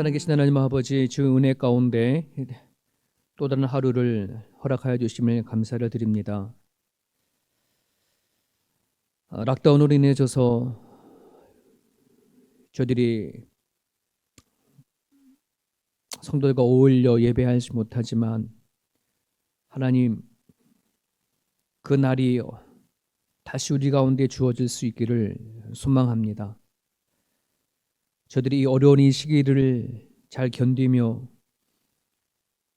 살아계신 하나님 아버지, 주 은혜 가운데 또 다른 하루를 허락하여 주심을 감사를 드립니다. 락다운으로 인해서 저들이 성도들과 어울려 예배하지 못하지만 하나님, 그 날이 다시 우리 가운데 주어질 수 있기를 소망합니다. 저들이 이 어려운 이 시기를 잘 견디며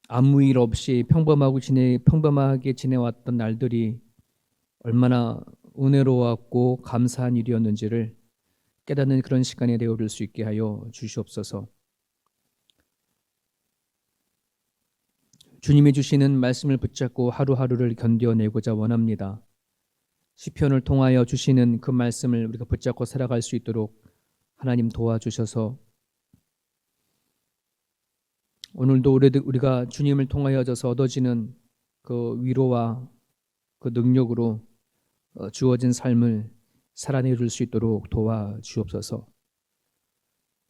아무 일 없이 평범하게 지내왔던 날들이 얼마나 은혜로웠고 감사한 일이었는지를 깨닫는 그런 시간이 되어줄 수 있게 하여 주시옵소서. 주님이 주시는 말씀을 붙잡고 하루하루를 견뎌내고자 원합니다. 시편을 통하여 주시는 그 말씀을 우리가 붙잡고 살아갈 수 있도록 하나님 도와주셔서 오늘도 우리가 주님을 통하여져서 얻어지는 그 위로와 그 능력으로 주어진 삶을 살아내줄 수 있도록 도와주옵소서.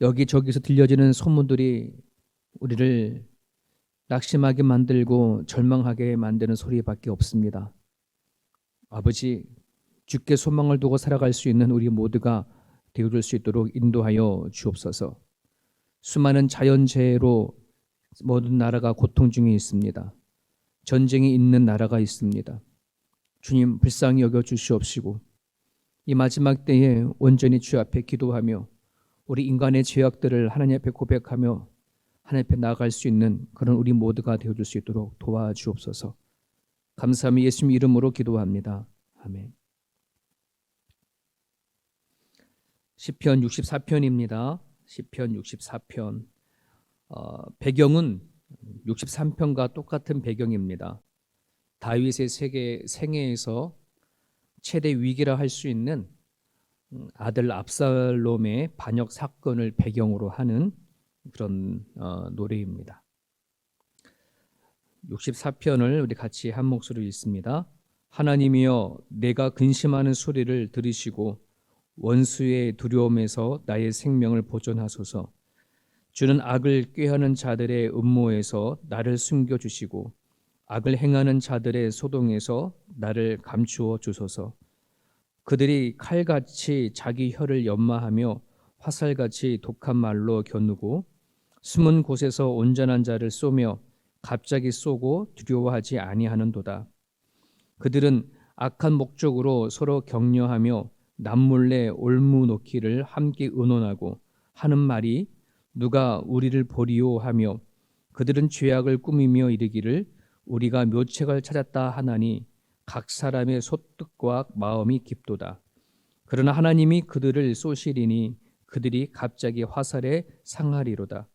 여기저기서 들려지는 소문들이 우리를 낙심하게 만들고 절망하게 만드는 소리밖에 없습니다. 아버지, 주께 소망을 두고 살아갈 수 있는 우리 모두가 되어줄 수 있도록 인도하여 주옵소서. 수많은 자연재해로 모든 나라가 고통 중에 있습니다. 전쟁이 있는 나라가 있습니다. 주님, 불쌍히 여겨 주시옵시고 이 마지막 때에 온전히 주 앞에 기도하며 우리 인간의 죄악들을 하나님 앞에 고백하며 하나님 앞에 나아갈 수 있는 그런 우리 모두가 되어줄 수 있도록 도와주옵소서. 감사하며 예수님 이름으로 기도합니다. 아멘. 시편 64편입니다. 시편 64편. 배경은 63편과 똑같은 배경입니다. 다윗의 생애에서 최대 위기라 할 수 있는 아들 압살롬의 반역 사건을 배경으로 하는 그런 노래입니다. 64편을 우리 같이 한 목소리로 읽습니다. 하나님이여, 내가 근심하는 소리를 들으시고 원수의 두려움에서 나의 생명을 보존하소서. 주는 악을 꾀하는 자들의 음모에서 나를 숨겨주시고 악을 행하는 자들의 소동에서 나를 감추어 주소서. 그들이 칼같이 자기 혀를 연마하며 화살같이 독한 말로 겨누고 숨은 곳에서 온전한 자를 쏘며 갑자기 쏘고 두려워하지 아니하는도다. 그들은 악한 목적으로 서로 격려하며 남몰래 올무놓기를 함께 의논하고 하는 말이 누가 우리를 보리오 하며 그들은 죄악을 꾸미며 이르기를 우리가 묘책을 찾았다 하나니 각 사람의 소뜻과 마음이 깊도다. 그러나 하나님이 그들을 쏘시리니 그들이 갑자기 화살에 상하리로다.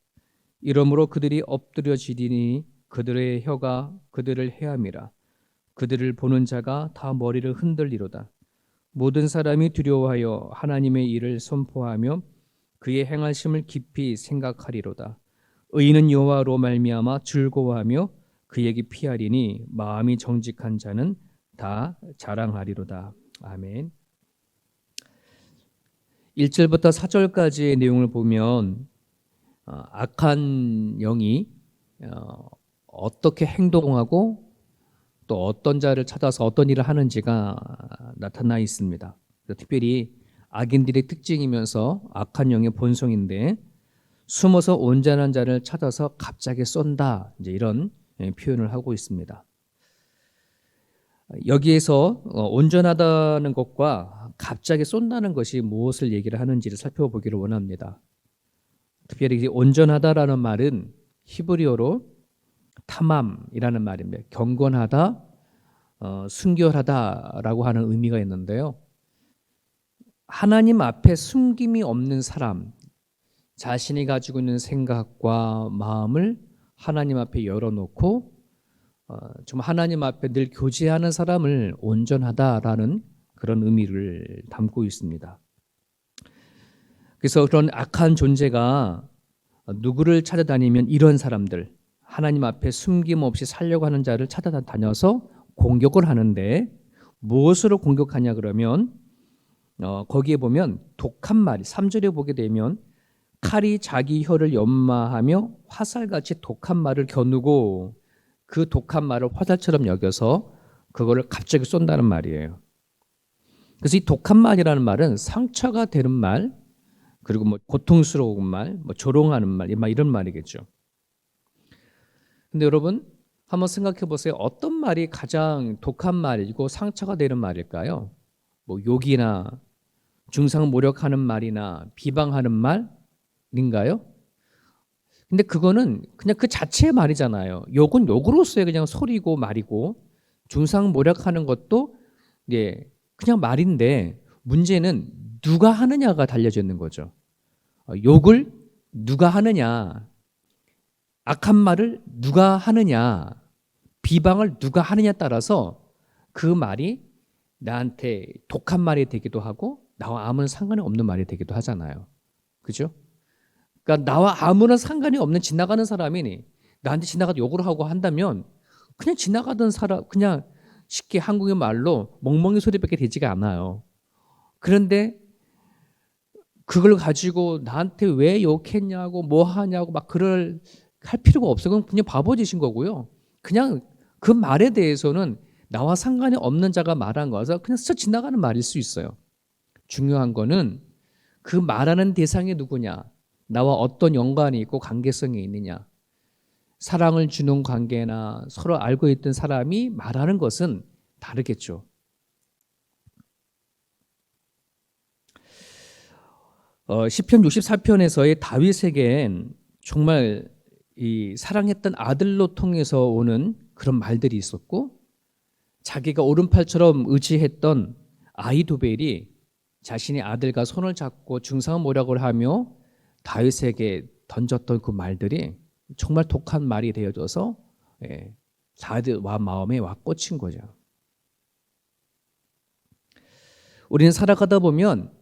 이러므로 그들이 엎드려지리니 그들의 혀가 그들을 해함이라. 그들을 보는 자가 다 머리를 흔들리로다. 모든 사람이 두려워하여 하나님의 일을 선포하며 그의 행하심을 깊이 생각하리로다. 의인은 여호와로 말미암아 즐거워하며 그에게 피하리니 마음이 정직한 자는 다 자랑하리로다. 아멘. 1절부터 4절까지의 내용을 보면 악한 영이 어떻게 행동하고 또 어떤 자를 찾아서 어떤 일을 하는지가 나타나 있습니다. 특별히 악인들의 특징이면서 악한 영의 본성인데 숨어서 온전한 자를 찾아서 갑자기 쏜다, 이제 이런 표현을 하고 있습니다. 여기에서 온전하다는 것과 갑자기 쏜다는 것이 무엇을 얘기를 하는지를 살펴보기를 원합니다. 특별히 온전하다라는 말은 히브리어로 타맘이라는 말입니다. 경건하다, 순결하다라고 하는 의미가 있는데요. 하나님 앞에 숨김이 없는 사람, 자신이 가지고 있는 생각과 마음을 하나님 앞에 열어놓고 좀 하나님 앞에 늘 교제하는 사람을 온전하다라는 그런 의미를 담고 있습니다. 그래서 그런 악한 존재가 누구를 찾아다니면 이런 사람들, 하나님 앞에 숨김없이 살려고 하는 자를 찾아다녀서 공격을 하는데 무엇으로 공격하냐 그러면 거기에 보면 독한 말, 3절에 보게 되면 칼이 자기 혀를 연마하며 화살같이 독한 말을 겨누고 그 독한 말을 화살처럼 여겨서 그거를 갑자기 쏜다는 말이에요. 그래서 이 독한 말이라는 말은 상처가 되는 말, 그리고 뭐 고통스러운 말, 뭐 조롱하는 말, 이런 말이겠죠. 근데 여러분 한번 생각해 보세요. 어떤 말이 가장 독한 말이고 상처가 되는 말일까요? 뭐 욕이나 중상모략하는 말이나 비방하는 말인가요? 근데 그거는 그냥 그 자체의 말이잖아요. 욕은 욕으로서의 그냥 소리고 말이고, 중상모략하는 것도 그냥 말인데, 문제는 누가 하느냐가 달려져 있는 거죠. 욕을 누가 하느냐, 악한 말을 누가 하느냐, 비방을 누가 하느냐에 따라서 그 말이 나한테 독한 말이 되기도 하고 나와 아무런 상관이 없는 말이 되기도 하잖아요. 그죠? 그러니까 나와 아무런 상관이 없는 지나가는 사람이 나한테 지나가도 욕을 하고 한다면 그냥 지나가던 사람, 그냥 쉽게 한국의 말로 멍멍이 소리밖에 되지가 않아요. 그런데 그걸 가지고 나한테 왜 욕했냐고 뭐 하냐고 막 할 필요가 없어요. 그건 그냥 바보짓인 거고요. 그냥 그 말에 대해서는 나와 상관이 없는 자가 말한 거라서 그냥 스쳐 지나가는 말일 수 있어요. 중요한 거는 그 말하는 대상이 누구냐, 나와 어떤 연관이 있고 관계성이 있느냐, 사랑을 주는 관계나 서로 알고 있던 사람이 말하는 것은 다르겠죠. 시편 64편에서의 다윗에겐 정말 이 사랑했던 아들로 통해서 오는 그런 말들이 있었고, 자기가 오른팔처럼 의지했던 아히도벨이 자신의 아들과 손을 잡고 중상모략을 하며 다윗에게 던졌던 그 말들이 정말 독한 말이 되어져서 다윗 마음에 와 꽂힌 거죠. 우리는 살아가다 보면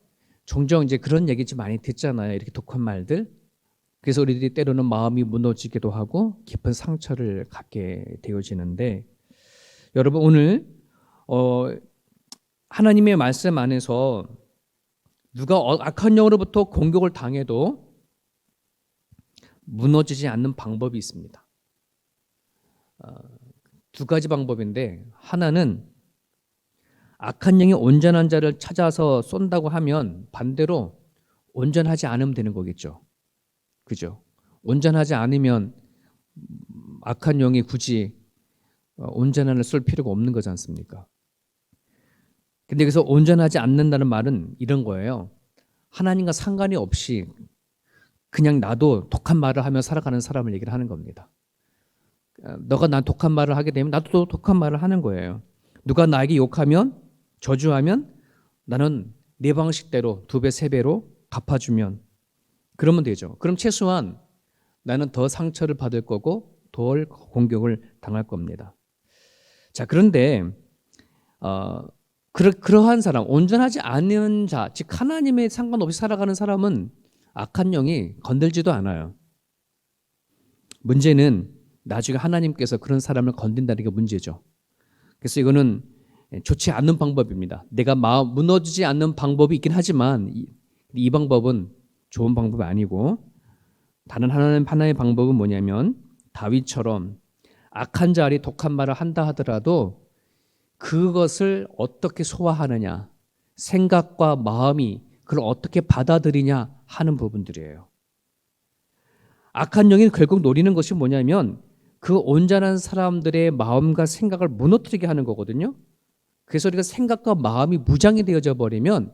종종 이제 그런 얘기 좀 많이 듣잖아요. 이렇게 독한 말들. 그래서 우리들이 때로는 마음이 무너지기도 하고 깊은 상처를 갖게 되어지는데, 여러분 오늘 하나님의 말씀 안에서 누가 악한 영으로부터 공격을 당해도 무너지지 않는 방법이 있습니다. 두 가지 방법인데, 하나는 악한 영이 온전한 자를 찾아서 쏜다고 하면 반대로 온전하지 않으면 되는 거겠죠. 그죠? 온전하지 않으면 악한 영이 굳이 온전한을 쏠 필요가 없는 거지 않습니까? 근데 여기서 온전하지 않는다는 말은 이런 거예요. 하나님과 상관이 없이 그냥 나도 독한 말을 하며 살아가는 사람을 얘기를 하는 겁니다. 너가 난 독한 말을 하게 되면 나도 또 독한 말을 하는 거예요. 누가 나에게 욕하면, 저주하면 나는 내 방식대로 2배, 3배로 갚아주면 그러면 되죠. 그럼 최소한 나는 더 상처를 받을 거고 덜 공격을 당할 겁니다. 자, 그런데 그러한 사람, 온전하지 않은 자, 즉 하나님의 상관없이 살아가는 사람은 악한 영이 건들지도 않아요. 문제는 나중에 하나님께서 그런 사람을 건든다는 게 문제죠. 그래서 이거는 좋지 않는 방법입니다. 내가 마음 무너지지 않는 방법이 있긴 하지만 이 방법은 좋은 방법이 아니고, 다른 하나의 방법은 뭐냐면 다윗처럼 악한 자리 독한 말을 한다 하더라도 그것을 어떻게 소화하느냐, 생각과 마음이 그걸 어떻게 받아들이냐 하는 부분들이에요. 악한 영이 결국 노리는 것이 뭐냐면 그 온전한 사람들의 마음과 생각을 무너뜨리게 하는 거거든요. 그래서 우리가 생각과 마음이 무장이 되어져 버리면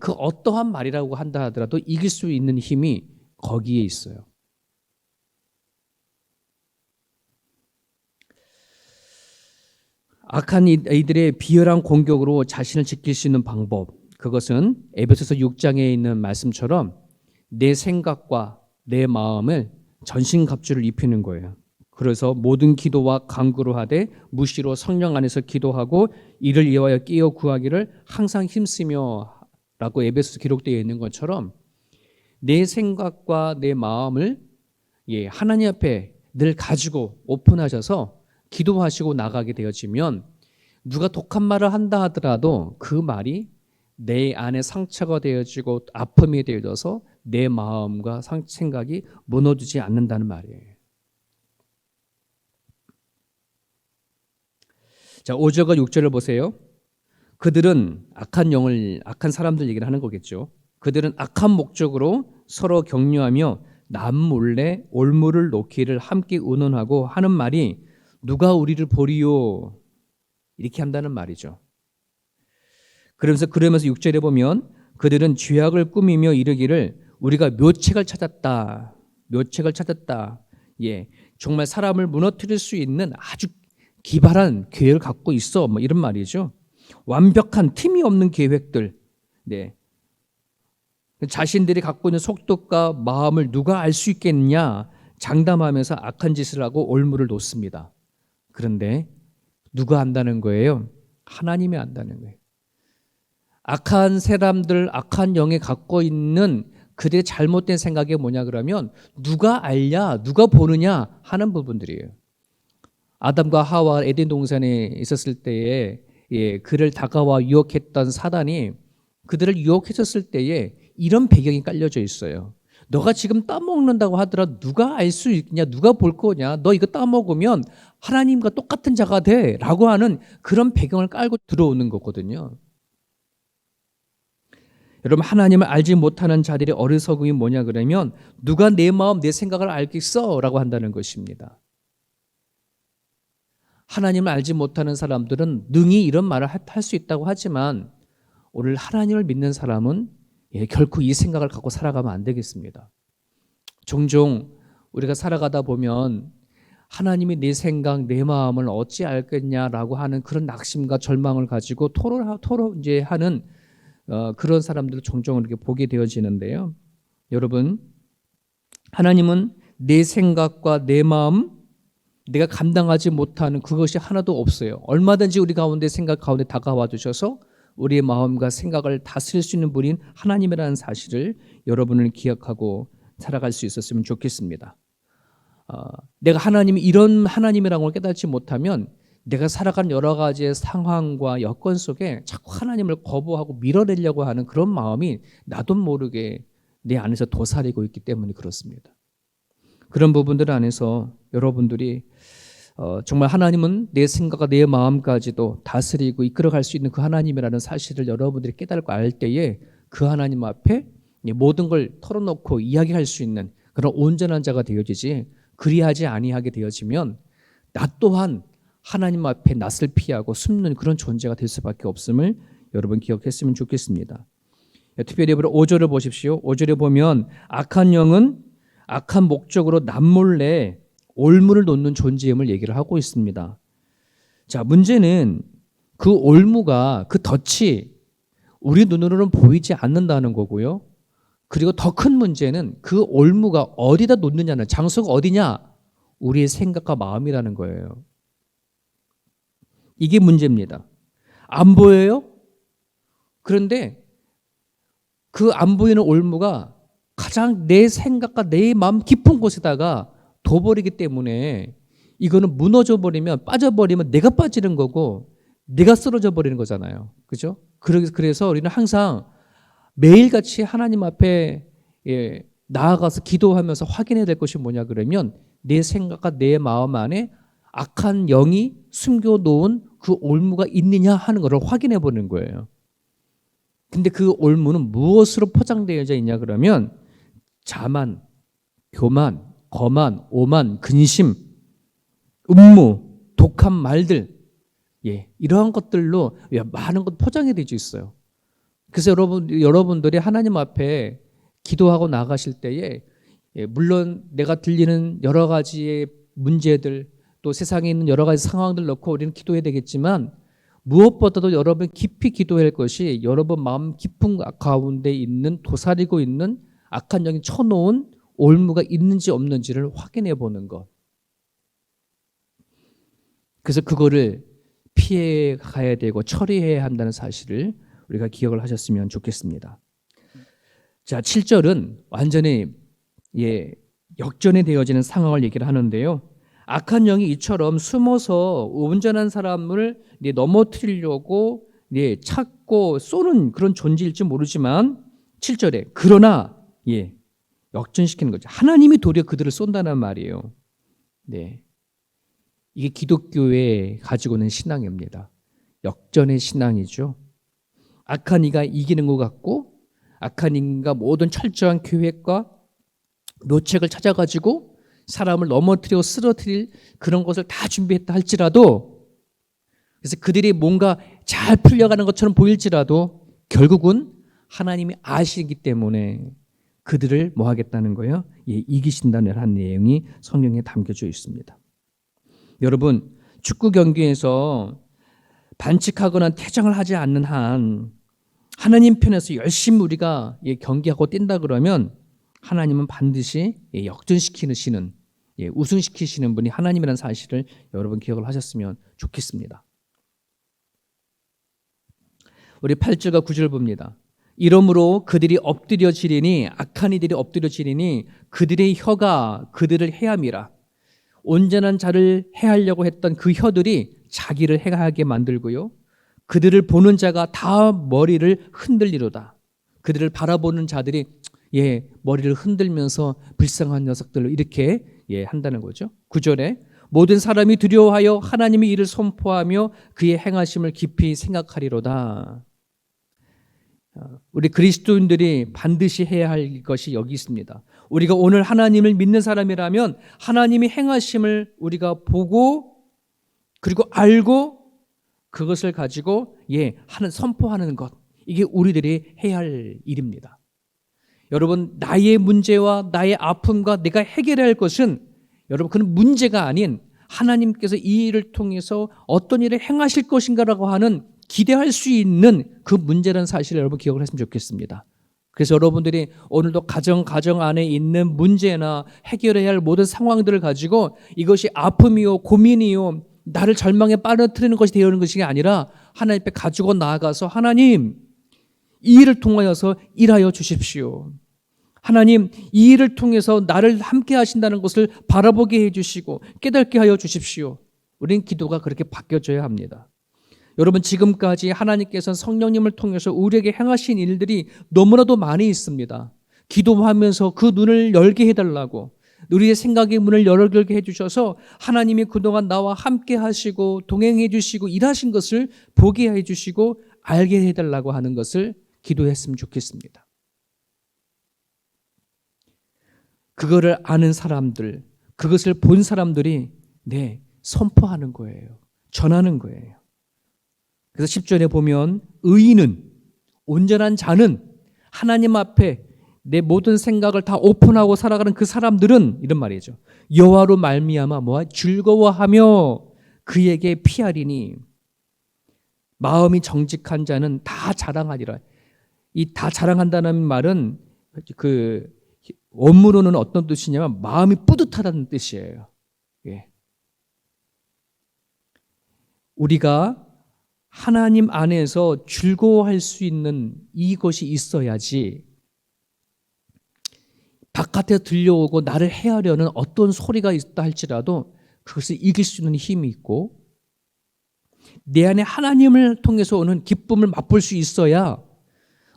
그 어떠한 말이라고 한다 하더라도 이길 수 있는 힘이 거기에 있어요. 악한 이들의 비열한 공격으로 자신을 지킬 수 있는 방법, 그것은 에베소서 6장에 있는 말씀처럼 내 생각과 내 마음을 전신갑주를 입히는 거예요. 그래서 모든 기도와 간구로 하되 무시로 성령 안에서 기도하고 이를 위하여 끼어 구하기를 항상 힘쓰며 라고 에베소서 기록되어 있는 것처럼 내 생각과 내 마음을 하나님 앞에 늘 가지고 오픈하셔서 기도하시고 나가게 되어지면 누가 독한 말을 한다 하더라도 그 말이 내 안에 상처가 되어지고 아픔이 되어져서 내 마음과 생각이 무너지지 않는다는 말이에요. 자, 5절과 6절을 보세요. 그들은 악한 사람들 얘기를 하는 거겠죠. 그들은 악한 목적으로 서로 격려하며 남몰래 올무를 놓기를 함께 의논하고 하는 말이 누가 우리를 보리요? 이렇게 한다는 말이죠. 그러면서 6절에 보면 그들은 죄악을 꾸미며 이르기를 우리가 묘책을 찾았다. 묘책을 찾았다. 예, 정말 사람을 무너뜨릴 수 있는 아주 기발한 계획을 갖고 있어. 뭐 이런 말이죠. 완벽한 틈이 없는 계획들. 네. 자신들이 갖고 있는 속독과 마음을 누가 알 수 있겠냐 장담하면서 악한 짓을 하고 올무를 놓습니다. 그런데 누가 안다는 거예요? 하나님이 안다는 거예요. 악한 사람들, 악한 영이 갖고 있는 그들의 잘못된 생각이 뭐냐 그러면 누가 알냐, 누가 보느냐 하는 부분들이에요. 아담과 하와 에덴 동산에 있었을 때에 그를 다가와 유혹했던 사단이 그들을 유혹했었을 때에 이런 배경이 깔려져 있어요. 너가 지금 따먹는다고 하더라도 누가 알 수 있냐, 누가 볼 거냐, 너 이거 따먹으면 하나님과 똑같은 자가 돼 라고 하는 그런 배경을 깔고 들어오는 거거든요. 여러분, 하나님을 알지 못하는 자들의 어리석음이 뭐냐 그러면 누가 내 마음, 내 생각을 알겠어 라고 한다는 것입니다. 하나님을 알지 못하는 사람들은 능히 이런 말을 할 수 있다고 하지만 오늘 하나님을 믿는 사람은 결코 이 생각을 갖고 살아가면 안 되겠습니다. 종종 우리가 살아가다 보면 하나님이 내 생각, 내 마음을 어찌 알겠냐라고 하는 그런 낙심과 절망을 가지고 하는 그런 사람들을 종종 이렇게 보게 되어지는데요. 여러분, 하나님은 내 생각과 내 마음, 내가 감당하지 못하는 그것이 하나도 없어요. 얼마든지 우리 가운데 생각 가운데 다가와 주셔서 우리의 마음과 생각을 다스릴 수 있는 분인 하나님이라는 사실을 여러분은 기억하고 살아갈 수 있었으면 좋겠습니다. 내가 하나님이 이런 하나님이라는 걸 깨닫지 못하면 내가 살아간 여러 가지의 상황과 여건 속에 자꾸 하나님을 거부하고 밀어내려고 하는 그런 마음이 나도 모르게 내 안에서 도사리고 있기 때문에 그렇습니다. 그런 부분들 안에서 여러분들이 정말 하나님은 내 생각과 내 마음까지도 다스리고 이끌어갈 수 있는 그 하나님이라는 사실을 여러분들이 깨달고 알 때에 그 하나님 앞에 모든 걸 털어놓고 이야기할 수 있는 그런 온전한 자가 되어지지, 그리하지 아니하게 되어지면 나 또한 하나님 앞에 낯을 피하고 숨는 그런 존재가 될 수밖에 없음을 여러분 기억했으면 좋겠습니다. 특별히 5절을 보십시오. 5절에 보면 악한 영은 악한 목적으로 남몰래 올무를 놓는 존재임을 얘기를 하고 있습니다. 자, 문제는 그 올무가, 그 덫이 우리 눈으로는 보이지 않는다는 거고요. 그리고 더 큰 문제는 그 올무가 어디다 놓느냐는, 장소가 어디냐? 우리의 생각과 마음이라는 거예요. 이게 문제입니다. 안 보여요? 그런데 그 안 보이는 올무가 가장 내 생각과 내 마음 깊은 곳에다가 둬버리기 때문에 이거는 무너져 버리면, 빠져버리면 내가 빠지는 거고 내가 쓰러져 버리는 거잖아요. 그죠? 그래서 우리는 항상 매일같이 하나님 앞에 나아가서 기도하면서 확인해야 될 것이 뭐냐 그러면 내 생각과 내 마음 안에 악한 영이 숨겨놓은 그 올무가 있느냐 하는 것을 확인해 보는 거예요. 근데 그 올무는 무엇으로 포장되어져 있냐 그러면 자만, 교만, 거만, 오만, 근심, 음모, 독한 말들, 이러한 것들로 많은 것 포장이 되어 있어요. 그래서 여러분들이 하나님 앞에 기도하고 나가실 때에 물론 내가 들리는 여러 가지의 문제들, 또 세상에 있는 여러 가지 상황들 놓고 우리는 기도해야 되겠지만 무엇보다도 여러분 깊이 기도할 것이 여러분 마음 깊은 가운데 있는 도사리고 있는 악한 영이 쳐놓은 올무가 있는지 없는지를 확인해 보는 것. 그래서 그거를 피해 가야 되고 처리해야 한다는 사실을 우리가 기억을 하셨으면 좋겠습니다. 자, 7절은 완전히 역전이 되어지는 상황을 얘기를 하는데요. 악한 영이 이처럼 숨어서 온전한 사람을 넘어뜨리려고 찾고 쏘는 그런 존재일지 모르지만 7절에 그러나 역전시키는 거죠. 하나님이 도리어 그들을 쏜다는 말이에요. 이게 기독교에 가지고 있는 신앙입니다. 역전의 신앙이죠. 악한 이가 이기는 것 같고 악한 이가 모든 철저한 계획과 묘책을 찾아가지고 사람을 넘어뜨리고 쓰러뜨릴 그런 것을 다 준비했다 할지라도, 그래서 그들이 뭔가 잘 풀려가는 것처럼 보일지라도 결국은 하나님이 아시기 때문에 그들을 뭐 하겠다는 거예요? 이기신다는 한 내용이 성경에 담겨져 있습니다. 여러분, 축구 경기에서 반칙하거나 퇴장을 하지 않는 한 하나님 편에서 열심히 우리가 경기하고 뛴다 그러면 하나님은 반드시 역전시키시는, 우승시키시는 분이 하나님이라는 사실을 여러분 기억을 하셨으면 좋겠습니다. 우리 8절과 9절 봅니다. 이러므로 그들이 엎드려지리니, 악한 이들이 엎드려지리니 그들의 혀가 그들을 해함이라. 온전한 자를 해하려고 했던 그 혀들이 자기를 해하게 만들고요, 그들을 보는 자가 다 머리를 흔들리로다. 그들을 바라보는 자들이 머리를 흔들면서 불쌍한 녀석들로 이렇게 한다는 거죠. 9절에 모든 사람이 두려워하여 하나님의 일을 선포하며 그의 행하심을 깊이 생각하리로다. 우리 그리스도인들이 반드시 해야 할 것이 여기 있습니다. 우리가 오늘 하나님을 믿는 사람이라면 하나님이 행하심을 우리가 보고 그리고 알고 그것을 가지고 선포하는 것, 이게 우리들이 해야 할 일입니다. 여러분, 나의 문제와 나의 아픔과 내가 해결해야 할 것은 여러분 그는 문제가 아닌 하나님께서 이 일을 통해서 어떤 일을 행하실 것인가라고 하는 기대할 수 있는 그 문제라는 사실을 여러분 기억을 했으면 좋겠습니다. 그래서 여러분들이 오늘도 가정 안에 있는 문제나 해결해야 할 모든 상황들을 가지고 이것이 아픔이요 고민이요 나를 절망에 빠뜨리는 것이 되어오는 것이 아니라 하나님 앞에 가지고 나아가서 하나님, 이 일을 통하여서 일하여 주십시오. 하나님, 이 일을 통해서 나를 함께 하신다는 것을 바라보게 해주시고 깨닫게 하여 주십시오. 우리는 기도가 그렇게 바뀌어져야 합니다. 여러분, 지금까지 하나님께서는 성령님을 통해서 우리에게 행하신 일들이 너무나도 많이 있습니다. 기도하면서 그 눈을 열게 해달라고, 우리의 생각의 문을 열게 해주셔서 하나님이 그동안 나와 함께 하시고 동행해 주시고 일하신 것을 보게 해주시고 알게 해달라고 하는 것을 기도했으면 좋겠습니다. 그거를 아는 사람들, 그것을 본 사람들이 선포하는 거예요. 전하는 거예요. 그래서 10절에 보면 의인은, 온전한 자는, 하나님 앞에 내 모든 생각을 다 오픈하고 살아가는 그 사람들은 이런 말이죠. 여호와로 말미암아 즐거워하며 그에게 피하리니, 마음이 정직한 자는 다 자랑하리라. 이 다 자랑한다는 말은 그 원문으로는 어떤 뜻이냐면 마음이 뿌듯하다는 뜻이에요. 우리가 하나님 안에서 즐거워할 수 있는 이것이 있어야지 바깥에 들려오고 나를 해하려는 어떤 소리가 있다 할지라도 그것을 이길 수 있는 힘이 있고, 내 안에 하나님을 통해서 오는 기쁨을 맛볼 수 있어야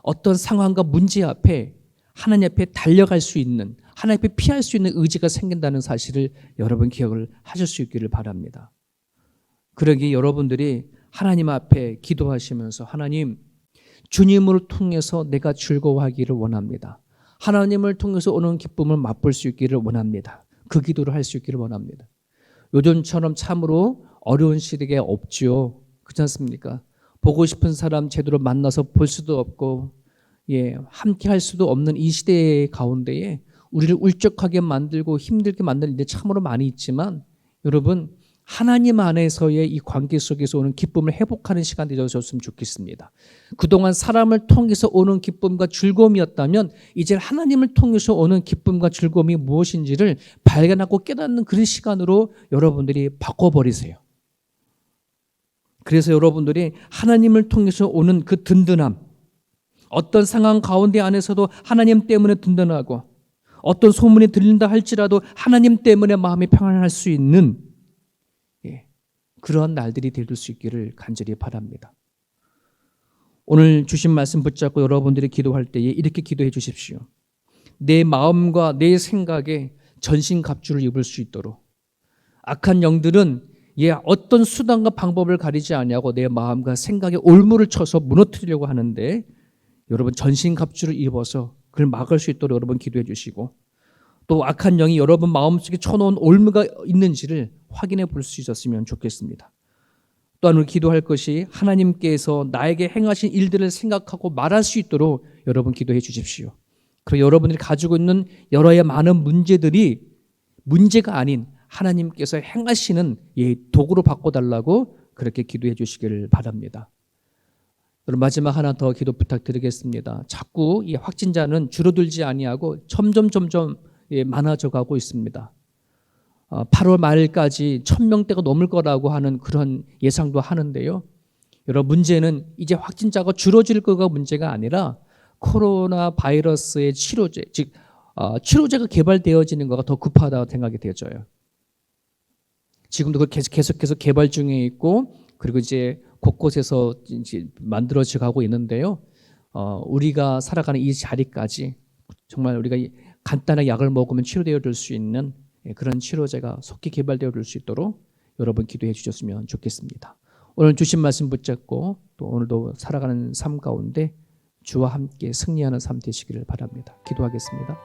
어떤 상황과 문제 앞에 하나님 앞에 달려갈 수 있는, 하나님 앞에 피할 수 있는 의지가 생긴다는 사실을 여러분 기억을 하실 수 있기를 바랍니다. 그러기에 여러분들이 하나님 앞에 기도하시면서 하나님, 주님을 통해서 내가 즐거워하기를 원합니다. 하나님을 통해서 오는 기쁨을 맛볼 수 있기를 원합니다. 그 기도를 할 수 있기를 원합니다. 요즘처럼 참으로 어려운 시대가 없지요. 그렇지 않습니까? 보고 싶은 사람 제대로 만나서 볼 수도 없고 함께 할 수도 없는 이 시대 가운데에 우리를 울적하게 만들고 힘들게 만드는 일이 참으로 많이 있지만, 여러분, 하나님 안에서의 이 관계 속에서 오는 기쁨을 회복하는 시간이 되었으면 좋겠습니다. 그동안 사람을 통해서 오는 기쁨과 즐거움이었다면 이제 하나님을 통해서 오는 기쁨과 즐거움이 무엇인지를 발견하고 깨닫는 그런 시간으로 여러분들이 바꿔버리세요. 그래서 여러분들이 하나님을 통해서 오는 그 든든함, 어떤 상황 가운데 안에서도 하나님 때문에 든든하고 어떤 소문이 들린다 할지라도 하나님 때문에 마음이 평안할 수 있는 그런 날들이 될 수 있기를 간절히 바랍니다. 오늘 주신 말씀 붙잡고 여러분들이 기도할 때에 이렇게 기도해 주십시오. 내 마음과 내 생각에 전신갑주를 입을 수 있도록 악한 영들은 어떤 수단과 방법을 가리지 아니하고 내 마음과 생각에 올무를 쳐서 무너뜨리려고 하는데 여러분 전신갑주를 입어서 그걸 막을 수 있도록 여러분 기도해 주시고 또 악한 영이 여러분 마음속에 쳐놓은 올무가 있는지를 확인해 볼 수 있었으면 좋겠습니다. 또한 우리 기도할 것이 하나님께서 나에게 행하신 일들을 생각하고 말할 수 있도록 여러분 기도해 주십시오. 그리고 여러분들이 가지고 있는 여러의 많은 문제들이 문제가 아닌 하나님께서 행하시는 도구로 바꿔달라고 그렇게 기도해 주시기를 바랍니다. 여러분 마지막 하나 더 기도 부탁드리겠습니다. 자꾸 이 확진자는 줄어들지 아니하고 점점 많아져 가고 있습니다. 8월 말까지 1,000명대가 넘을 거라고 하는 그런 예상도 하는데요. 여러분 문제는 이제 확진자가 줄어질 거가 문제가 아니라 코로나 바이러스의 치료제, 즉 치료제가 개발되어지는 거가 더 급하다고 생각이 되어져요. 지금도 그 계속해서 개발 중에 있고 그리고 이제 곳곳에서 이제 만들어져 가고 있는데요. 우리가 살아가는 이 자리까지 정말 우리가 간단하게 약을 먹으면 치료되어 줄 수 있는 그런 치료제가 속히 개발되어 줄 수 있도록 여러분 기도해 주셨으면 좋겠습니다. 오늘 주신 말씀 붙잡고 또 오늘도 살아가는 삶 가운데 주와 함께 승리하는 삶 되시기를 바랍니다. 기도하겠습니다.